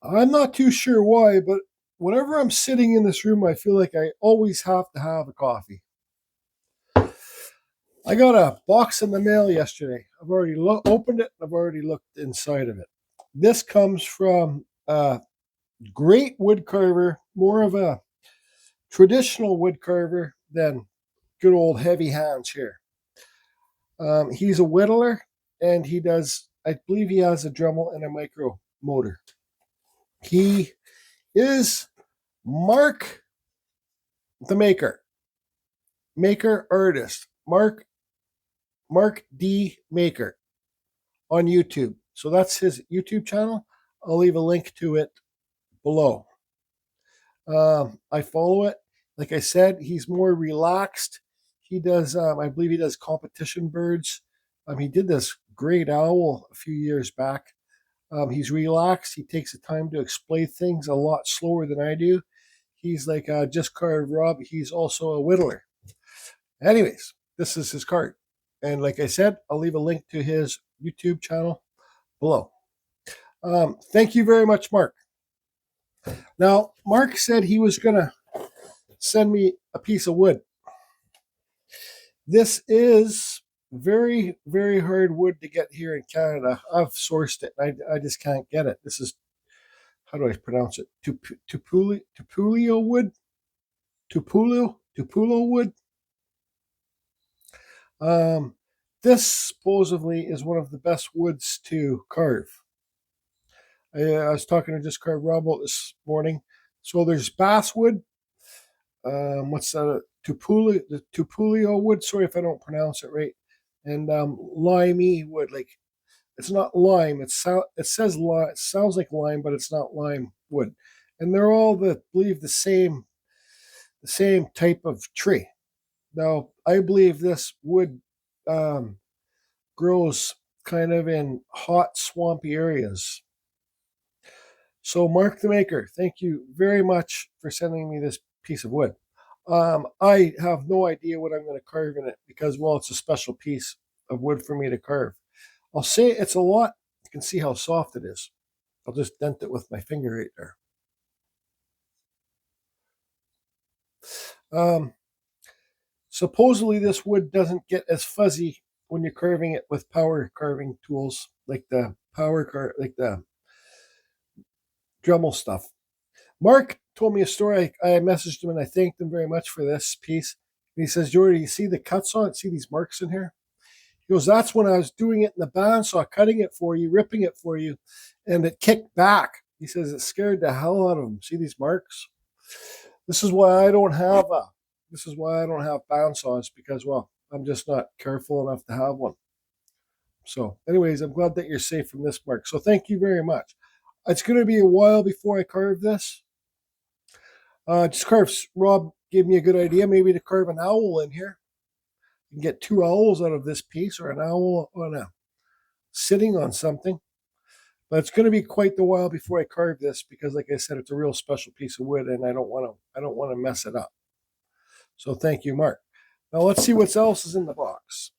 I'm not too sure why, but whenever I'm sitting in this room, I feel like I always have to have a coffee. I got a box in the mail yesterday. I've already opened it. I've already looked inside of it. This comes from a great wood carver, more of a traditional wood carver than good old heavy hands here. He's a whittler, and he does, I believe he has a Dremel and a micro motor. He is Mark the maker artist, Mark D. Maker on YouTube. So that's his YouTube channel. I'll leave a link to it below. I follow it. Like I said, he's more relaxed. He does, I believe he does competition birds. He did this great owl a few years back. He's relaxed. He takes the time to explain things a lot slower than I do. He's like Just Carved Rob. He's also a whittler. Anyways, this is his card. And like I said, I'll leave a link to his YouTube channel below. Thank you very much, Mark. Now, Mark said he was going to send me a piece of wood. This is very, very hard wood to get here in Canada. I've sourced it. I just can't get it. This is, how do I pronounce it? Tupelo wood? Tupelo wood? This supposedly is one of the best woods to carve. I was talking to Just Carved Rob this morning. So there's basswood. What's that? Tupelo wood. Sorry if I don't pronounce it right. And limey wood. Like, it's not lime. It says lime. It sounds like lime, but it's not lime wood. And they're all believe the same type of tree. Now, I believe this wood grows kind of in hot, swampy areas. So, Mark the Maker, thank you very much for sending me this piece of wood. I have no idea what I'm going to carve in it because, well, it's a special piece of wood for me to carve. I'll say it's a lot. You can see how soft it is. I'll just dent it with my finger right there. Supposedly, this wood doesn't get as fuzzy when you're carving it with power carving tools like the Dremel stuff. Mark told me a story. I messaged him and I thanked him very much for this piece. And he says, Jordy, you see the cuts on it? See these marks in here? He goes, that's when I was doing it in the bandsaw, cutting it for you, ripping it for you, and it kicked back. He says it scared the hell out of him. See these marks? This is why I don't have bandsaws because, well, I'm just not careful enough to have one. So, anyways, I'm glad that you're safe from this, Mark. So, thank you very much. It's going to be a while before I carve this. Rob gave me a good idea, maybe to carve an owl in here. You can get 2 owls out of this piece, or an owl sitting on something. But it's going to be quite the while before I carve this because, like I said, it's a real special piece of wood, and I don't want to mess it up. So thank you, Mark. Now let's see what else is in the box.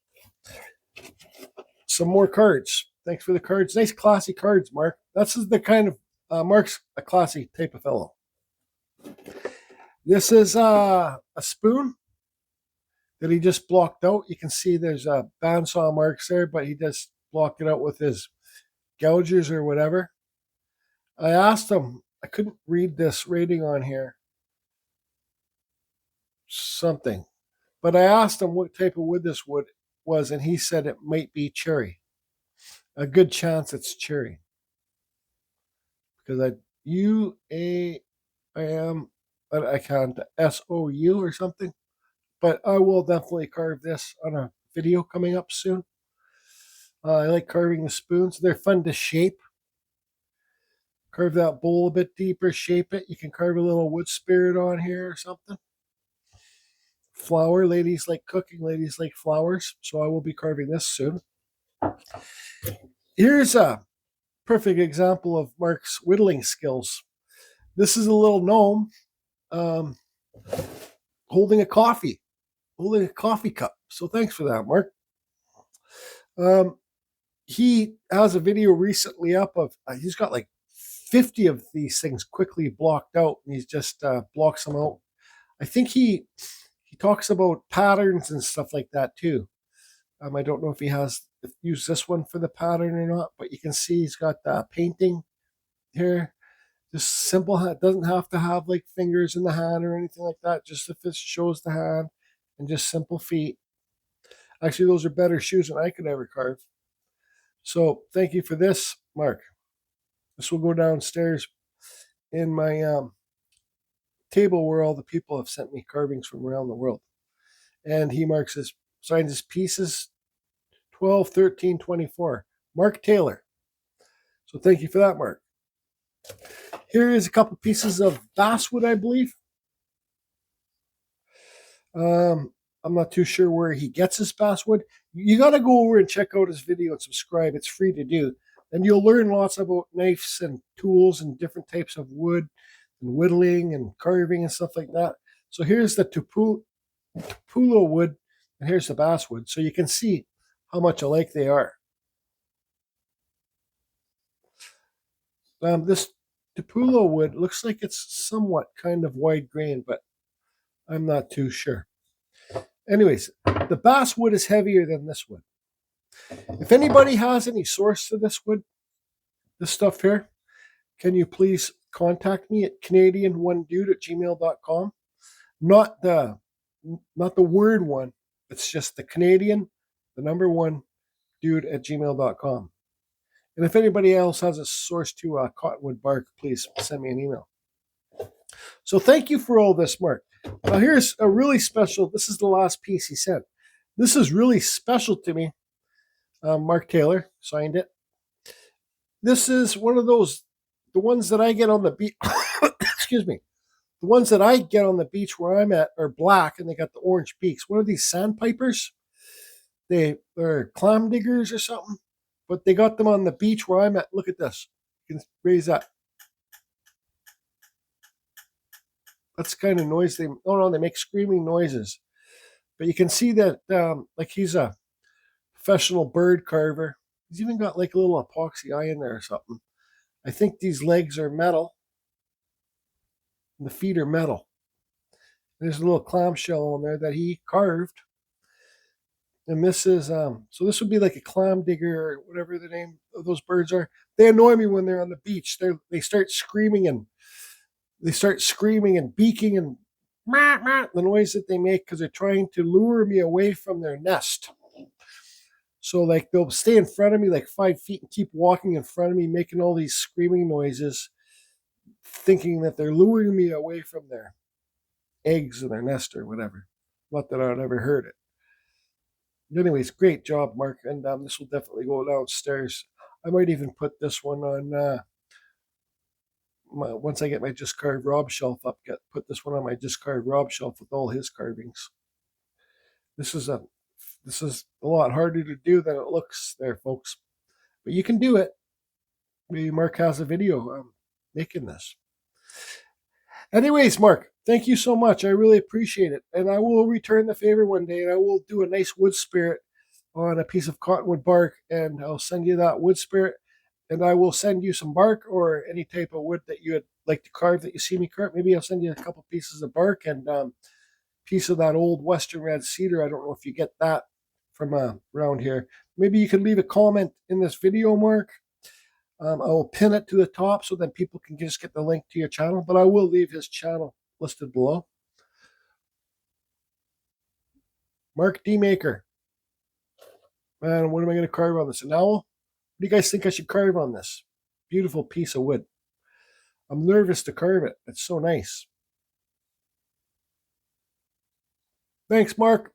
Some more cards. Thanks for the cards. Nice classy cards, Mark. That's the kind of Mark's a classy type of fellow. This is a spoon that he just blocked out. You can see there's bandsaw marks there, but he just blocked it out with his gougers or whatever. I asked him, I couldn't read this rating on here. Something. But I asked him what type of wood this wood was, and he said it might be cherry. A good chance it's cherry. Because I can't, SOU or something. But I will definitely carve this on a video coming up soon. I like carving the spoons. They're fun to shape. Carve that bowl a bit deeper, shape it. You can carve a little wood spirit on here or something. Flower, ladies like cooking, ladies like flowers. So I will be carving this soon. Here's a perfect example of Mark's whittling skills. This is a little gnome holding a coffee cup. So thanks for that, Mark. He has a video recently up of, he's got like 50 of these things quickly blocked out, and he just blocks them out. I think he talks about patterns and stuff like that too. I don't know if he has used this one for the pattern or not, but you can see he's got painting here. Just simple. It doesn't have to have like fingers in the hand or anything like that. Just if it shows the hand and just simple feet. Actually, those are better shoes than I could ever carve. So thank you for this, Mark. This will go downstairs in my table where all the people have sent me carvings from around the world. And he signs his pieces 12, 13, 24. Mark Taylor. So thank you for that, Mark. Here is a couple pieces of Basswood, I believe. I'm not too sure where he gets his Basswood. You got to go over and check out his video and subscribe. It's free to do. And you'll learn lots about knives and tools and different types of wood and whittling and carving and stuff like that. So here's the Tupelo wood, and here's the Basswood. So you can see how much alike they are. This Tupelo wood looks like it's somewhat kind of wide grain, but I'm not too sure. Anyways, the Basswood is heavier than this wood. If anybody has any source to this wood, this stuff here, can you please contact me at canadian1dude@gmail.com? Not the word one. It's just the Canadian, the number one dude@gmail.com. And if anybody else has a source to cottonwood bark, please send me an email. So thank you for all this, Mark. Now here's a really special, this is the last piece he sent. This is really special to me. Mark Taylor signed it. This is one of those, the ones that I get on the beach. Excuse me. The ones that I get on the beach where I'm at are black and they got the orange beaks. What are these, Sandpipers? They're clam diggers or something, but they got them on the beach where I'm at. Look at this. You can raise that. That's the kind of noise they make screaming noises. But you can see that like he's a professional bird carver. He's even got like a little epoxy eye in there or something. I think these legs are metal. And the feet are metal. There's a little clamshell on there that he carved. And this is, so this would be like a clam digger or whatever the name of those birds are. They annoy me when they're on the beach. They start screaming and beaking and the noise that they make because they're trying to lure me away from their nest. So like they'll stay in front of me like 5 feet and keep walking in front of me, making all these screaming noises, thinking that they're luring me away from their eggs in their nest or whatever. Not that I'd ever heard it. Anyways, great job, Mark. And this will definitely go downstairs. I might even put this one on once I get my Just Carved Rob shelf up. Put this one on my Just Carved Rob shelf with all his carvings. This is a lot harder to do than it looks there, folks. But you can do it. Maybe Mark has a video making this. Anyways, Mark, thank you so much. I really appreciate it. And I will return the favor one day, and I will do a nice wood spirit on a piece of cottonwood bark, and I'll send you that wood spirit, and I will send you some bark or any type of wood that you would like to carve that you see me carve. Maybe I'll send you a couple pieces of bark and a piece of that old Western red cedar. I don't know if you get that from around here. Maybe you can leave a comment in this video, Mark. I will pin it to the top so that people can just get the link to your channel, but I will leave his channel listed below. Mark D. Maker. Man, what am I going to carve on this? An owl? What do you guys think I should carve on this? Beautiful piece of wood. I'm nervous to carve it. It's so nice. Thanks, Mark.